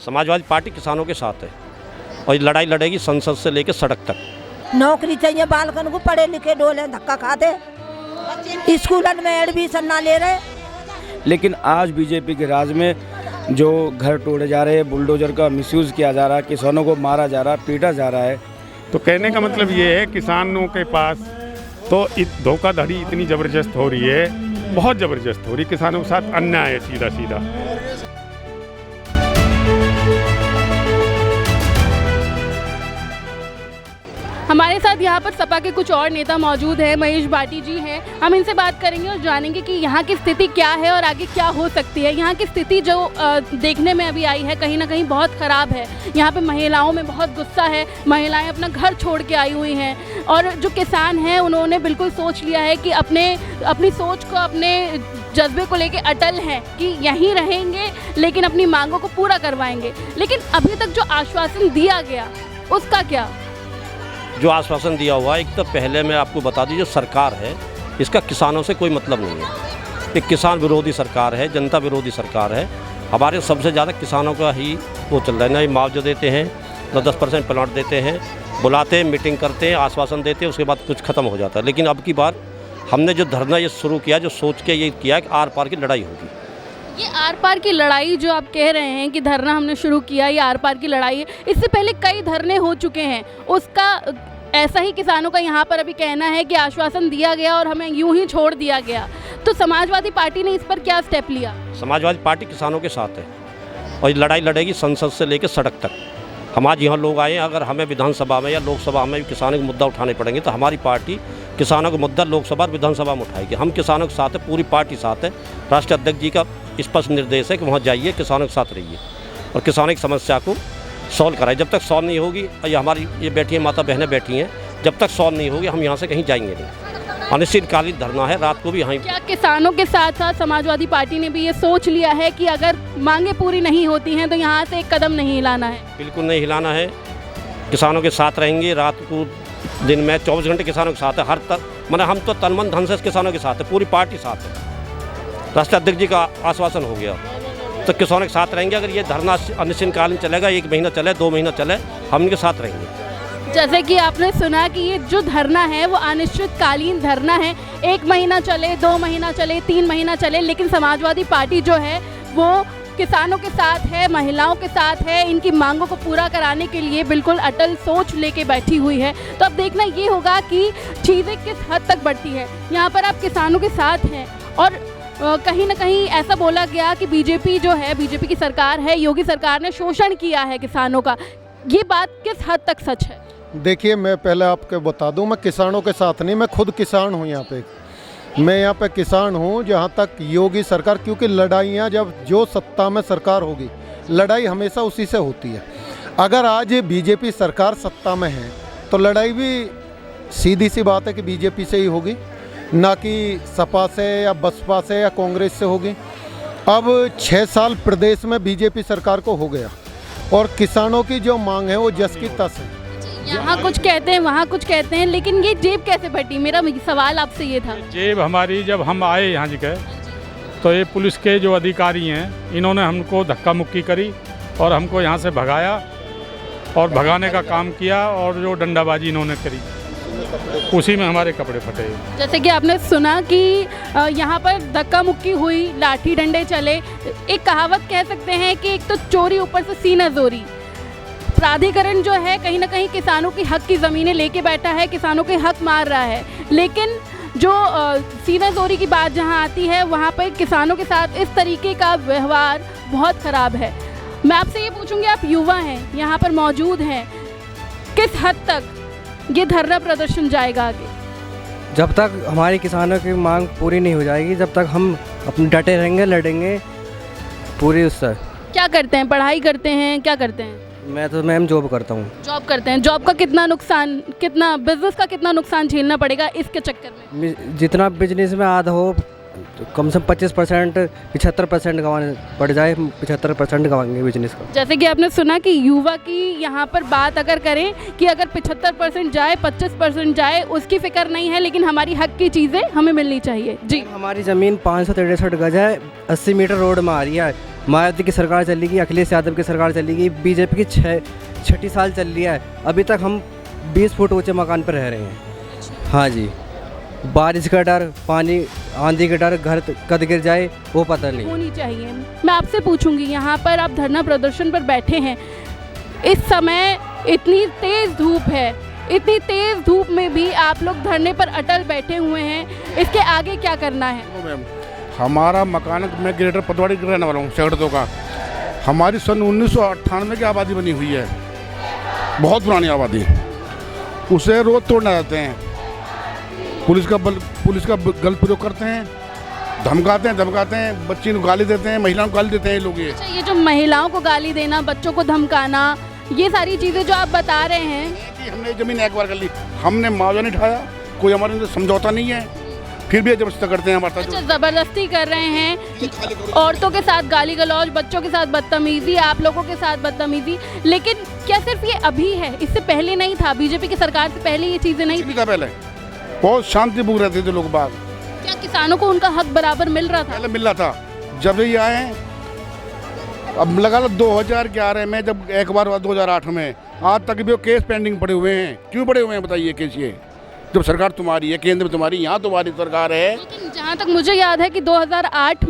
Samajwadi party किसानों के साथ है और ये लड़ाई लड़ेगी संसद से लेकर सड़क तक। नौकरी चाहिए बालकन को, पढ़े लिखे डोले धक्का खाते, स्कूलन में एडमिशन ना ले रहे। लेकिन आज बीजेपी के राज में जो घर तोड़े जा रहे हैं, बुलडोजर का मिसयूज़ किया जा रहा है, किसानों को मारा जा रहा है, पीटा जा रहा है। तो कहने का मतलब ये है किसानों के पास तो धोखाधड़ी इतनी ज़बरदस्त हो रही है, बहुत ज़बरदस्त हो रही है। किसानों के साथ अन्याय है सीधा सीधा। हमारे साथ यहाँ पर सपा के कुछ और नेता मौजूद हैं। महेश भाटी जी हैं, हम इनसे बात करेंगे और जानेंगे कि यहाँ की स्थिति क्या है और आगे क्या हो सकती है। यहाँ की स्थिति जो देखने में अभी आई है कहीं ना कहीं बहुत ख़राब है। यहाँ पे महिलाओं में बहुत गुस्सा है, महिलाएं अपना घर छोड़ के आई हुई हैं और जो किसान हैं उन्होंने बिल्कुल सोच लिया है कि अपनी सोच को, अपने जज्बे को लेके अटल हैं कि यहीं रहेंगे लेकिन अपनी मांगों को पूरा करवाएंगे। लेकिन अभी तक जो आश्वासन दिया गया उसका क्या? जो आश्वासन दिया हुआ है, एक तो पहले मैं आपको बता दी, जो सरकार है इसका किसानों से कोई मतलब नहीं है। एक किसान विरोधी सरकार है, जनता विरोधी सरकार है। हमारे सबसे ज़्यादा किसानों का ही वो चल रहा है। ना ही मुआवजा देते हैं, ना 10% प्लाट देते हैं, बुलाते हैं, मीटिंग करते हैं, आश्वासन देते हैं, उसके बाद कुछ ख़त्म हो जाता है। लेकिन अब की बार हमने जो धरना ये शुरू किया, जो सोच के ये किया कि आर पार की लड़ाई होगी। ये आर पार की लड़ाई जो आप कह रहे हैं कि धरना हमने शुरू किया, ये आर पार की लड़ाई है। इससे पहले कई धरने हो चुके हैं, उसका ऐसा ही किसानों का यहाँ पर अभी कहना है कि आश्वासन दिया गया और हमें यूं ही छोड़ दिया गया। तो समाजवादी पार्टी ने इस पर क्या स्टेप लिया? समाजवादी पार्टी किसानों के साथ है और ये लड़ाई लड़ेगी संसद से लेकर सड़क तक। हम आज यहाँ लोग आए हैं, अगर हमें विधानसभा में या लोकसभा में भी किसानों के मुद्दा उठाने पड़ेंगे तो हमारी पार्टी किसानों का मुद्दा लोकसभा और विधानसभा में उठाएगी। हम किसानों के साथ है, पूरी पार्टी साथ है। राष्ट्रीय अध्यक्ष जी का स्पष्ट निर्देश है कि वहाँ जाइए, किसानों के साथ रहिए और किसानों की समस्या को सॉल्व कराए। जब तक सॉल्व नहीं होगी, ये हमारी ये बैठी हैं, माता बहनें बैठी हैं, जब तक सॉल्व नहीं होगी हम यहाँ से कहीं जाएंगे नहीं। अनिश्चितकालीन धरना है, रात को भी यहाँ। क्या किसानों के साथ साथ समाजवादी पार्टी ने भी ये सोच लिया है कि अगर मांगे पूरी नहीं होती हैं तो यहाँ से एक कदम नहीं हिलाना है? बिल्कुल नहीं हिलाना है। किसानों के साथ रहेंगे, रात को दिन में 24 घंटे किसानों के साथ है। हर मतलब हम तो तन मन धन से किसानों के साथ है, पूरी पार्टी साथ है। राष्ट्रीय अध्यक्ष जी का आश्वासन हो गया तो किसानों के साथ रहेंगे। अगर ये धरना अनिश्चितकालीन चलेगा, 1 महीना चले, 2 महीना चले, हम इनके साथ रहेंगे। जैसे कि आपने सुना कि ये जो धरना है वो अनिश्चितकालीन धरना है। 1 महीना चले, 2 महीना चले, 3 महीना चले, लेकिन समाजवादी पार्टी जो है वो किसानों के साथ है, महिलाओं के साथ है। इनकी मांगों को पूरा कराने के लिए बिल्कुल अटल सोच लेके बैठी हुई है। तो अब देखना ये होगा कि चीज़ें किस हद तक बढ़ती है। यहाँ पर आप किसानों के साथ हैं और कहीं ना कहीं ऐसा बोला गया कि बीजेपी जो है, बीजेपी की सरकार है, योगी सरकार ने शोषण किया है किसानों का। ये बात किस हद तक सच है? देखिए, मैं पहले आपको बता दूं, मैं किसानों के साथ नहीं, मैं खुद किसान हूं। यहाँ पे मैं यहाँ पे किसान हूं। जहाँ तक योगी सरकार, क्योंकि लड़ाइयाँ जब जो सत्ता में सरकार होगी, लड़ाई हमेशा उसी से होती है। अगर आज बीजेपी सरकार सत्ता में है तो लड़ाई भी सीधी सी बात है कि बीजेपी से ही होगी, ना कि सपा से या बसपा से या कांग्रेस से होगी। अब 6 साल प्रदेश में बीजेपी सरकार को हो गया और किसानों की जो मांग है वो जस की तस है। यहाँ कुछ कहते हैं, वहाँ कुछ कहते हैं, लेकिन ये जेब कैसे फटी? मेरा सवाल आपसे ये था। जेब हमारी, जब हम आए यहाँ जी तो ये पुलिस के जो अधिकारी हैं इन्होंने हमको धक्का मुक्की करी और हमको यहाँ से भगाया और भगाने का काम किया और जो डंडाबाजी इन्होंने करी उसी में हमारे कपड़े फटे। जैसे कि आपने सुना कि यहाँ पर धक्का मुक्की हुई, लाठी डंडे चले। एक कहावत कह सकते हैं कि एक तो चोरी ऊपर से सीना जोरी। प्राधिकरण जो है कहीं ना कहीं किसानों की हक की ज़मीनें लेके बैठा है, किसानों के हक मार रहा है। लेकिन जो सीना जोरी की बात जहाँ आती है वहाँ पर किसानों के साथ इस तरीके का व्यवहार बहुत ख़राब है। मैं आपसे ये पूछूंगी, आप युवा हैं, यहाँ पर मौजूद हैं, किस हद तक ये धरना प्रदर्शन जाएगा आगे? जब तक हमारी किसानों की मांग पूरी नहीं हो जाएगी, जब तक हम अपने डटे रहेंगे, लड़ेंगे पूरी उससे। क्या करते हैं, पढ़ाई करते हैं, क्या करते हैं? मैं तो मैम जॉब करता हूँ। जॉब करते हैं। जॉब का कितना नुकसान, कितना बिजनेस का कितना नुकसान झेलना पड़ेगा इसके चक्कर में? जितना बिजनेस में आधा हो, तो कम से कम 25%, 75% गंवाने पड़ जाए, 75% गंवाएंगे बिजनेस का। जैसे कि आपने सुना कि युवा की यहाँ पर बात अगर करें कि अगर 75% जाए, 25% जाए, उसकी फिक्र नहीं है, लेकिन हमारी हक की चीज़ें हमें मिलनी चाहिए। जी, हमारी ज़मीन 563 गज है, 80 मीटर रोड में आ रही है मायावती की सरकार चलेगी, अखिलेश यादव की सरकार चलेगी, बीजेपी की छठी साल चल रही है, अभी तक हम 20 फुट ऊंचे मकान पर रह रहे हैं। हाँ जी, बारिश का डर, पानी आंधी का डर, घर कद गिर जाए वो पता नहीं होनी चाहिए। मैं आपसे पूछूंगी, यहाँ पर आप धरना प्रदर्शन पर बैठे हैं, इस समय इतनी तेज़ धूप है, इतनी तेज़ धूप में भी आप लोग धरने पर अटल बैठे हुए हैं, इसके आगे क्या करना है? मैम, हमारा मकान, मैं ग्रेटर पतवाड़ी का रहने वाला हूँ, सेक्टर 2 का। हमारी सन 1998 की आबादी बनी हुई है, बहुत पुरानी आबादी, उसे रोज तोड़ना चाहते हैं। पुलिस का गलत प्रयोग करते हैं, धमकाते हैं, बच्ची को गाली देते हैं, महिलाओं को गाली देते हैं लोग। अच्छा, ये जो महिलाओं को गाली देना, बच्चों को धमकाना, ये सारी चीज़ें जो आप बता रहे हैं कि हमने ज़मीन एक बार कर ली, हमने मुआवजा नहीं उठाया, कोई हमारे अंदर समझौता नहीं है, फिर भी जबरदस्ती करते हैं हमारे साथ। अच्छा, ज़बरदस्ती कर रहे हैं, औरतों के साथ गाली गलौज, बच्चों के साथ बदतमीजी, आप लोगों के साथ बदतमीजी। लेकिन क्या सिर्फ ये अभी है, इससे पहले नहीं था? बीजेपी की सरकार से पहले ये चीज़ें नहीं था? पहले बहुत शांतिपूर्ण रहते थे लोग बाग। क्या किसानों को उनका हक बराबर मिल रहा था? पहले मिल रहा था, जब ये आए हैं, अब लगा लो 2011 में, जब एक बार हुआ 2008 में, आज तक भी वो केस पेंडिंग पड़े हुए हैं। क्यों पड़े हुए हैं बताइए केस? ये जब सरकार तुम्हारी है, केंद्र में तुम्हारी, यहाँ तुम्हारी सरकार है। लेकिन जहाँ तक मुझे याद है कि 2008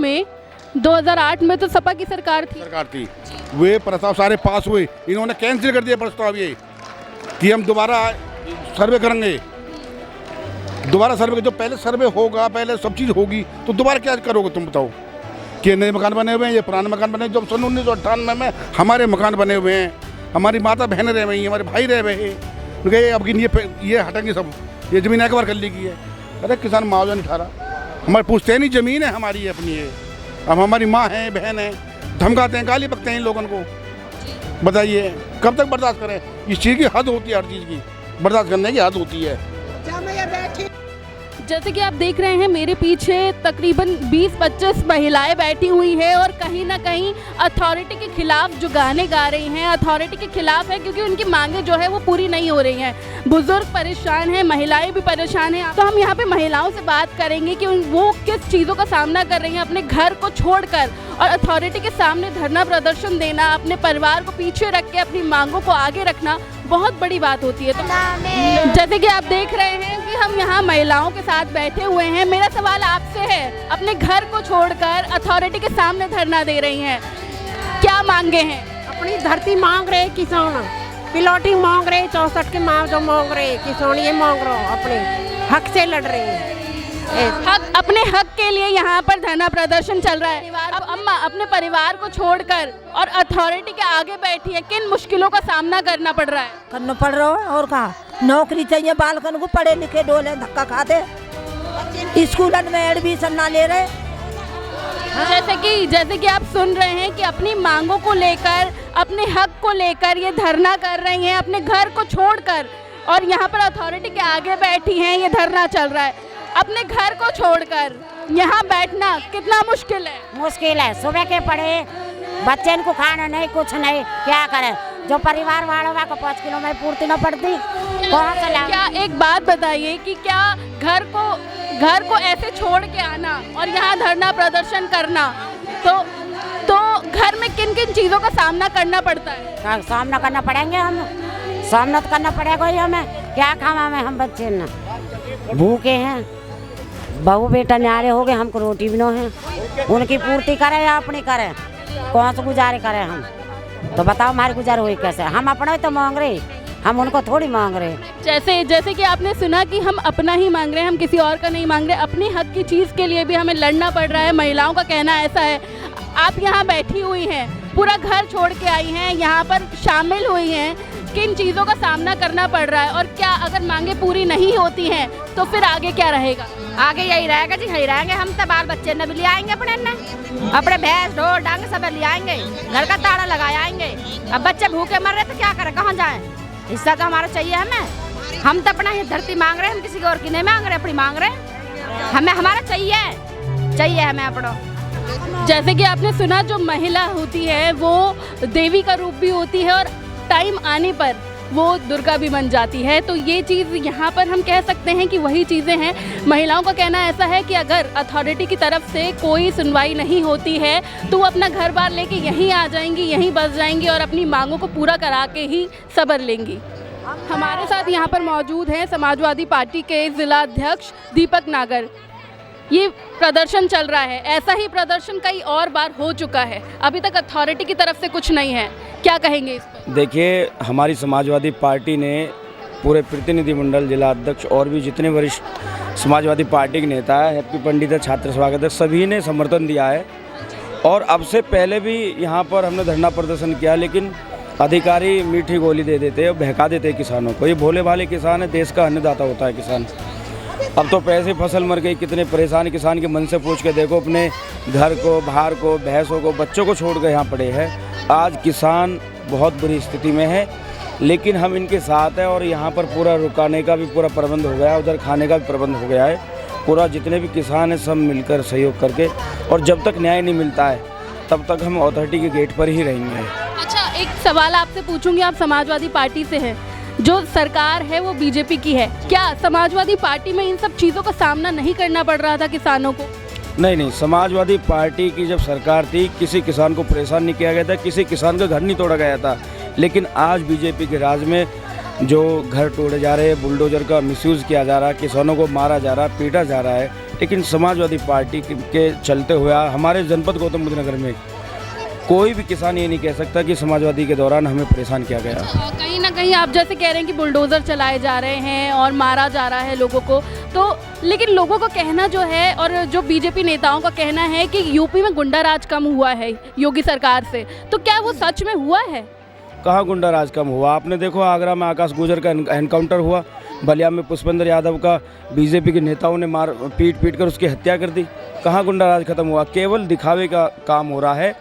में तो सपा की सरकार थी। वे प्रस्ताव सारे पास हुए, इन्होंने कैंसिल कर दिया प्रस्ताव ये कि हम दोबारा सर्वे करेंगे। दोबारा सर्वे, जो पहले सर्वे होगा, पहले सब चीज़ होगी, तो दोबारा क्या करोगे तुम बताओ? कि नए मकान बने हुए हैं, ये पुराने मकान बने, जब सन 1998 में हमारे मकान बने हुए हैं, हमारी माता बहनें रह गई, हमारे भाई रह गए, अब ये हटेंगे सब, ये ज़मीन एक बार कर ली है। अरे किसान मुआवजा नहीं उठा रहा, हमारे पूछते हैं नहीं, ज़मीन है हमारी है, अपनी है। अब हमारी माँ है, बहन है, धमकाते हैं, गाली बकते हैं इन लोगों को। बताइए कब तक बर्दाश्त करें? इस चीज़ की हद होती है, हर चीज़ की बर्दाश्त करने की हद होती है। जैसे कि आप देख रहे हैं, मेरे पीछे तकरीबन 20-25 महिलाएं बैठी हुई हैं और कहीं ना कहीं अथॉरिटी के खिलाफ जो गाने गा रही हैं, अथॉरिटी के खिलाफ है, क्योंकि उनकी मांगें जो है वो पूरी नहीं हो रही हैं। बुजुर्ग परेशान हैं, महिलाएं भी परेशान हैं। तो हम यहाँ पे महिलाओं से बात करेंगे कि वो किस चीज़ों का सामना कर रही हैं, अपने घर को छोड़कर और अथॉरिटी के सामने धरना प्रदर्शन देना, अपने परिवार को पीछे रख के अपनी मांगों को आगे रखना बहुत बड़ी बात होती है। तो जैसे कि आप देख रहे हैं कि हम यहाँ महिलाओं के साथ बैठे हुए हैं। मेरा सवाल आपसे है, अपने घर को छोड़कर अथॉरिटी के सामने धरना दे रही हैं, क्या मांगे हैं? अपनी धरती मांग रहे किसान, प्लॉटिंग मांग रहे, 64 के मुआवजा मांग रहे किसान, ये मांग रहे, अपने हक से लड़ रहे हैं। अपने हक के लिए यहाँ पर धरना प्रदर्शन चल रहा है। अब अम्मा अपने परिवार को छोड़कर और अथॉरिटी के आगे बैठी है, किन मुश्किलों का सामना करना पड़ रहा है? करना पड़ रहा है, और कहा नौकरी चाहिए, बालकन को पढ़े लिखे डोले धक्का खाते, स्कूल में एडमिशन ना ले रहे। जैसे कि आप सुन रहे हैं कि अपनी मांगों को लेकर, अपने हक को लेकर ये धरना कर रही हैं, अपने घर को छोड़कर, और यहाँ पर अथॉरिटी के आगे बैठी हैं, ये धरना चल रहा है। अपने घर को छोड़कर यहाँ बैठना कितना मुश्किल है? मुश्किल है, सुबह के पढ़े बच्चे को खाना नहीं, कुछ नहीं, क्या करें? जो परिवार वालों को 5 किलो में पूर्ति न पड़ती, कहाँ से लाएं? क्या एक बात बताइए कि क्या घर को ऐसे छोड़ के आना और यहाँ धरना प्रदर्शन करना, तो घर में किन किन चीज़ों का सामना करना पड़ता है? सामना करना पड़ेंगे, हम सामना तो करना पड़ेगा ही हमें। क्या खावा में हम बच्चे न भूखे हैं, बहू बेटा न्यारे हो गए, हमको रोटी भी न है, उनकी पूर्ति करें या अपनी करें? कौन से गुजारे करें हम? तो बताओ हमारी गुजार हुई कैसे? हम अपना तो मांग रहे, हम उनको थोड़ी मांग रहे। जैसे कि आपने सुना कि हम अपना ही मांग रहे हैं, हम किसी और का नहीं मांग रहे। अपने हक की चीज़ के लिए भी हमें लड़ना पड़ रहा है, महिलाओं का कहना ऐसा है। आप यहाँ बैठी हुई हैं, पूरा घर छोड़ के आई हैं, यहाँ पर शामिल हुई हैं, किन चीज़ों का सामना करना पड़ रहा है, और क्या अगर मांगे पूरी नहीं होती हैं तो फिर आगे क्या रहेगा? आगे यही रहेगा जी, यही रहेंगे। हम तो बाल बच्चे न भी ले आएंगे, अपने भैंस ढोर डांग सब ले आएंगे, घर का ताला लगा आएंगे। अब बच्चे भूखे मर रहे तो क्या करें, कहाँ जाएं? हिस्सा तो हमारा चाहिए हमें। हम तो अपना ये धरती मांग रहे हैं, हम किसी और की नहीं मांग रहे, अपनी मांग रहे हैं। हमें हमारा चाहिए हमें अपना। जैसे कि आपने सुना, जो महिला होती है वो देवी का रूप भी होती है, और टाइम आने पर वो दुर्गा भी बन जाती है। तो ये चीज़ यहाँ पर हम कह सकते हैं कि वही चीज़ें हैं। महिलाओं का कहना ऐसा है कि अगर अथॉरिटी की तरफ से कोई सुनवाई नहीं होती है तो वो अपना घर बार लेके यहीं आ जाएंगी, यहीं बस जाएंगी और अपनी मांगों को पूरा करा के ही सबर लेंगी। हमारे साथ यहाँ पर मौजूद हैं समाजवादी पार्टी के जिला अध्यक्ष दीपक नागर। ये प्रदर्शन चल रहा है, ऐसा ही प्रदर्शन कई और बार हो चुका है, अभी तक अथॉरिटी की तरफ से कुछ नहीं है, क्या कहेंगे इस पर? देखिए, हमारी समाजवादी पार्टी ने पूरे प्रतिनिधिमंडल, जिला अध्यक्ष और भी जितने वरिष्ठ समाजवादी पार्टी के नेता है, हैप्पी पंडित है, छात्र स्वागत है, सभी ने समर्थन दिया है। और अब से पहले भी यहाँ पर हमने धरना प्रदर्शन किया, लेकिन अधिकारी मीठी गोली दे देते और बहका देते किसानों को। ये भोले भाले किसान है, देश का अन्नदाता होता है किसान। अब तो पैसे फसल मर गई, कितने परेशान किसान के मन से पूछ के देखो, अपने घर को, बाहर को, भैंसों को, बच्चों को छोड़ कर यहाँ पड़े हैं। आज किसान बहुत बुरी स्थिति में है, लेकिन हम इनके साथ हैं और यहाँ पर पूरा रुकाने का भी पूरा प्रबंध हो गया है, उधर खाने का भी प्रबंध हो गया है। पूरा जितने भी किसान हैं सब मिलकर सहयोग करके, और जब तक न्याय नहीं मिलता है तब तक हम अथॉरिटी के गेट पर ही रहेंगे। अच्छा, एक सवाल आपसे पूछूंगी, आप समाजवादी पार्टी से हैं, जो सरकार है वो बीजेपी की है, क्या समाजवादी पार्टी में इन सब चीज़ों का सामना नहीं करना पड़ रहा था किसानों को? नहीं, समाजवादी पार्टी की जब सरकार थी किसी किसान को परेशान नहीं किया गया था, किसी किसान का घर नहीं तोड़ा गया था। लेकिन आज बीजेपी के राज में जो घर तोड़े जा रहे हैं, बुलडोजर का मिसयूज़ किया जा रहा है, किसानों को मारा जा रहा है, पीटा जा रहा है, लेकिन समाजवादी पार्टी के चलते हुए हमारे जनपद गौतम बुद्ध नगर में कोई भी किसान ये नहीं कह सकता कि समाजवादी के दौरान हमें परेशान किया गया। कहीं ना कहीं आप जैसे कह रहे हैं कि बुलडोज़र चलाए जा रहे हैं और मारा जा रहा है लोगों को, तो लेकिन लोगों का कहना जो है और जो बीजेपी नेताओं का कहना है कि यूपी में गुंडा राज कम हुआ है योगी सरकार से, तो क्या वो सच में हुआ है? कहाँ गुंडा राज कम हुआ? आपने देखो, आगरा में आकाश गुर्जर का एनकाउंटर हुआ, बलिया में पुष्पेंद्र यादव का बीजेपी के नेताओं ने पीट कर उसकी हत्या कर दी। कहाँ गुंडा राज खत्म हुआ? केवल दिखावे का काम हो रहा है,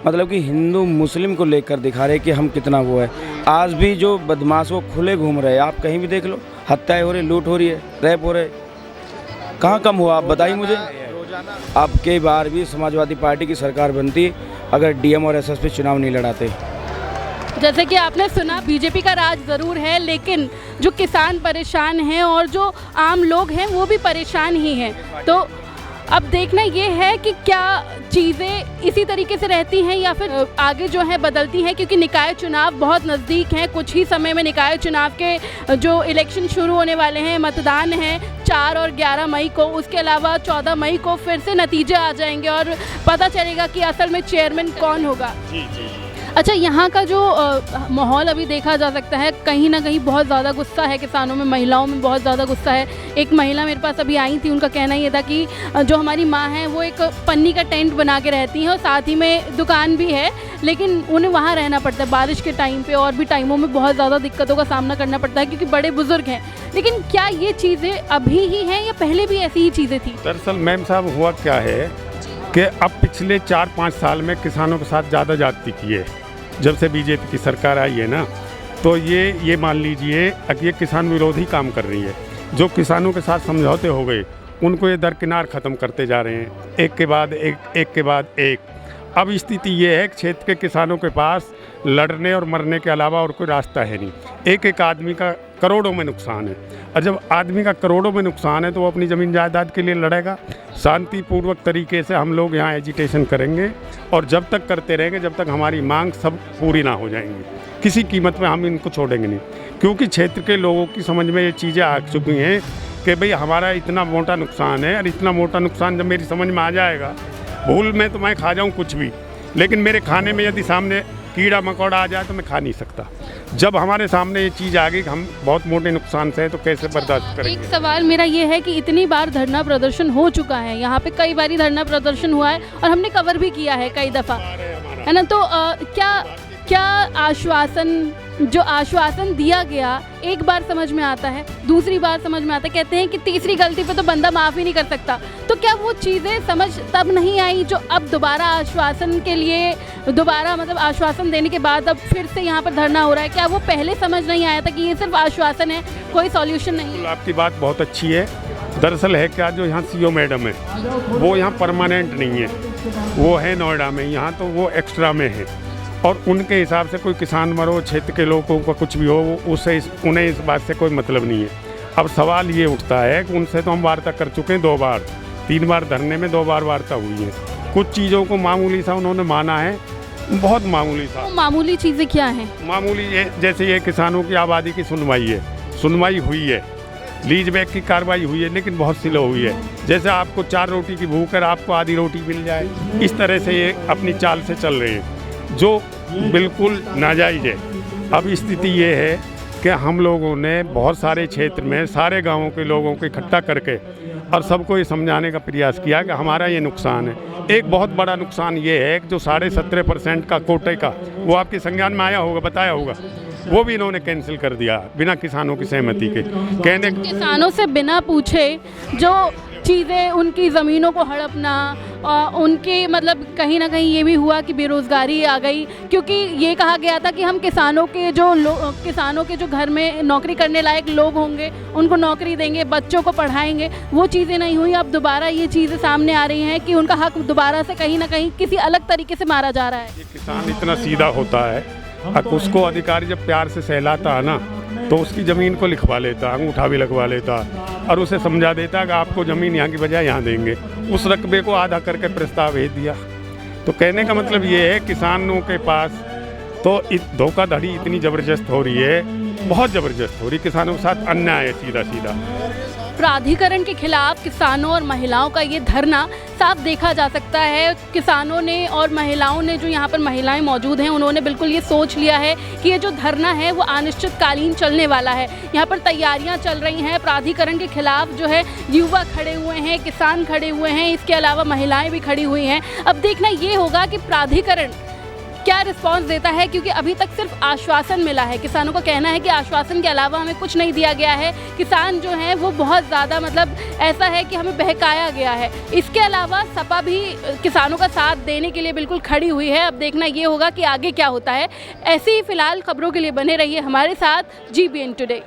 मतलब कि हिंदू मुस्लिम को लेकर दिखा रहे कि हम कितना वो है। आज भी जो बदमाश वो खुले घूम रहे हैं, आप कहीं भी देख लो, हत्याएं हो रही, लूट हो रही है, रैप हो रहे, कहाँ कम हुआ? आप बताइए मुझे। अब कई बार भी समाजवादी पार्टी की सरकार बनती अगर डीएम और एसएसपी चुनाव नहीं लड़ाते। जैसे कि आपने सुना, बीजेपी का राज ज़रूर है, लेकिन जो किसान परेशान हैं और जो आम लोग हैं वो भी परेशान ही हैं। तो अब देखना ये है कि क्या चीज़ें इसी तरीके से रहती हैं या फिर आगे जो है बदलती हैं, क्योंकि निकाय चुनाव बहुत नज़दीक हैं। कुछ ही समय में निकाय चुनाव के जो इलेक्शन शुरू होने वाले हैं, मतदान है 4 और 11 मई को, उसके अलावा 14 मई को फिर से नतीजे आ जाएंगे और पता चलेगा कि असल में चेयरमैन कौन होगा। अच्छा, यहाँ का जो माहौल अभी देखा जा सकता है, कहीं ना कहीं बहुत ज़्यादा गुस्सा है किसानों में, महिलाओं में बहुत ज़्यादा गुस्सा है। एक महिला मेरे पास अभी आई थी, उनका कहना ये था कि जो हमारी माँ है वो एक पन्नी का टेंट बना के रहती हैं और साथ ही में दुकान भी है, लेकिन उन्हें वहाँ रहना पड़ता है बारिश के टाइम पे और भी टाइमों में बहुत ज़्यादा दिक्कतों का सामना करना पड़ता है क्योंकि बड़े बुजुर्ग हैं। लेकिन क्या ये चीज़ें अभी ही हैं या पहले भी ऐसी ही चीज़ें थी? दरअसल मैम साहब, हुआ क्या है कि अब पिछले 4-5 साल में किसानों के साथ ज़्यादा जाती की है। जब से बीजेपी की सरकार आई है ना, तो ये मान लीजिए कि ये किसान विरोधी काम कर रही है। जो किसानों के साथ समझौते हो गए उनको ये दरकिनार ख़त्म करते जा रहे हैं, एक के बाद एक। अब स्थिति ये है कि क्षेत्र के किसानों के पास लड़ने और मरने के अलावा और कोई रास्ता है नहीं। एक आदमी का करोड़ों में नुकसान है, और जब आदमी का करोड़ों में नुकसान है तो वो अपनी ज़मीन जायदाद के लिए लड़ेगा। शांतिपूर्वक तरीके से हम लोग यहाँ एजिटेशन करेंगे और जब तक करते रहेंगे जब तक हमारी मांग सब पूरी ना हो जाएंगी। किसी कीमत में हम इनको छोड़ेंगे नहीं, क्योंकि क्षेत्र के लोगों की समझ में ये चीज़ें आ चुकी हैं कि भाई हमारा इतना मोटा नुकसान है, और इतना मोटा नुकसान जब मेरी समझ में आ जाएगा, भूल में तो मैं खा जाऊँ कुछ भी, लेकिन मेरे खाने में यदि सामने कीड़ा मकोड़ा आ जाए तो मैं खा नहीं सकता। जब हमारे सामने ये चीज़ आ गई कि हम बहुत मोटे नुकसान से हैं तो कैसे बर्दाश्त करेंगे। एक सवाल मेरा ये है कि इतनी बार धरना प्रदर्शन हो चुका है, यहाँ पे कई बार धरना प्रदर्शन हुआ है और हमने कवर भी किया है कई दफ़ा, है ना, तो क्या आश्वासन दिया गया एक बार समझ में आता है, दूसरी बार समझ में आता है, कहते हैं कि तीसरी गलती पे तो बंदा माफ़ ही नहीं कर सकता, तो क्या वो चीज़ें समझ तब नहीं आई जो अब दोबारा आश्वासन के लिए मतलब आश्वासन देने के बाद अब फिर से यहाँ पर धरना हो रहा है? क्या वो पहले समझ नहीं आया था कि ये सिर्फ आश्वासन है, कोई सॉल्यूशन नहीं? आपकी बात बहुत अच्छी है। दरअसल है क्या, जो यहाँ सीओ मैडम है वो यहाँ परमानेंट नहीं है, वो है नोएडा में, यहाँ तो वो एक्स्ट्रा में है। और उनके हिसाब से कोई किसान मरो, क्षेत्र के लोगों का कुछ भी हो, उससे उन्हें इस बात से कोई मतलब नहीं है। अब सवाल ये उठता है कि उनसे तो हम वार्ता कर चुके हैं 2 बार, 3 बार धरने में 2 बार वार्ता हुई है। कुछ चीज़ों को मामूली सा उन्होंने माना है, बहुत मामूली सा। मामूली चीज़ें क्या हैं? मामूली ये जैसे ये किसानों की आबादी की सुनवाई हुई है, लीज बैक की कार्रवाई हुई है, लेकिन बहुत स्लो हुई है। जैसे आपको 4 रोटी की भूख है, आपको आधी रोटी मिल जाए, इस तरह से ये अपनी चाल से चल रहे हैं, जो बिल्कुल नाजायज़ है। अब स्थिति ये है कि हम लोगों ने बहुत सारे क्षेत्र में सारे गाँवों के लोगों को इकट्ठा करके और सबको ये समझाने का प्रयास किया कि हमारा ये नुकसान है। एक बहुत बड़ा नुकसान ये है कि जो 17.5% का कोटे का, वो आपके संज्ञान में आया होगा, बताया होगा, वो भी इन्होंने कैंसिल कर दिया बिना किसानों की सहमति के। कहने किसानों से बिना पूछे जो चीज़ें, उनकी ज़मीनों को हड़पना, उनके मतलब कहीं ना कहीं ये भी हुआ कि बेरोज़गारी आ गई, क्योंकि ये कहा गया था कि हम किसानों के जो घर में नौकरी करने लायक लोग होंगे उनको नौकरी देंगे, बच्चों को पढ़ाएंगे, वो चीज़ें नहीं हुई। अब दोबारा ये चीज़ें सामने आ रही हैं कि उनका हक दोबारा से कहीं ना कहीं किसी अलग तरीके से मारा जा रहा है। ये किसान इतना सीधा होता है, उसको अधिकारी जब प्यार से सहलाता है ना, तो उसकी ज़मीन को लिखवा लेता, अंगूठा भी लगवा लेता और उसे समझा देता कि आपको ज़मीन यहाँ की बजाय यहाँ देंगे। उस रकबे को आधा करके प्रस्ताव भेज दिया। तो कहने का मतलब ये है, किसानों के पास तो धोखाधड़ी इतनी ज़बरदस्त हो रही है, बहुत ज़बरदस्त हो रही। किसानों के साथ अन्याय है सीधा सीधा। प्राधिकरण के खिलाफ किसानों और महिलाओं का ये धरना साफ देखा जा सकता है। किसानों ने और महिलाओं ने, जो यहाँ पर महिलाएं मौजूद हैं, उन्होंने बिल्कुल ये सोच लिया है कि ये जो धरना है वो अनिश्चितकालीन चलने वाला है। यहाँ पर तैयारियां चल रही हैं। प्राधिकरण के खिलाफ जो है युवा खड़े हुए हैं, किसान खड़े हुए हैं, इसके अलावा महिलाएं भी खड़ी हुई हैं। अब देखना ये होगा कि प्राधिकरण क्या रिस्पांस देता है, क्योंकि अभी तक सिर्फ आश्वासन मिला है। किसानों का कहना है कि आश्वासन के अलावा हमें कुछ नहीं दिया गया है। किसान जो हैं वो बहुत ज़्यादा मतलब ऐसा है कि हमें बहकाया गया है। इसके अलावा सपा भी किसानों का साथ देने के लिए बिल्कुल खड़ी हुई है। अब देखना ये होगा कि आगे क्या होता है। ऐसी ही फिलहाल खबरों के लिए बने रहिए हमारे साथ GBN टुडे।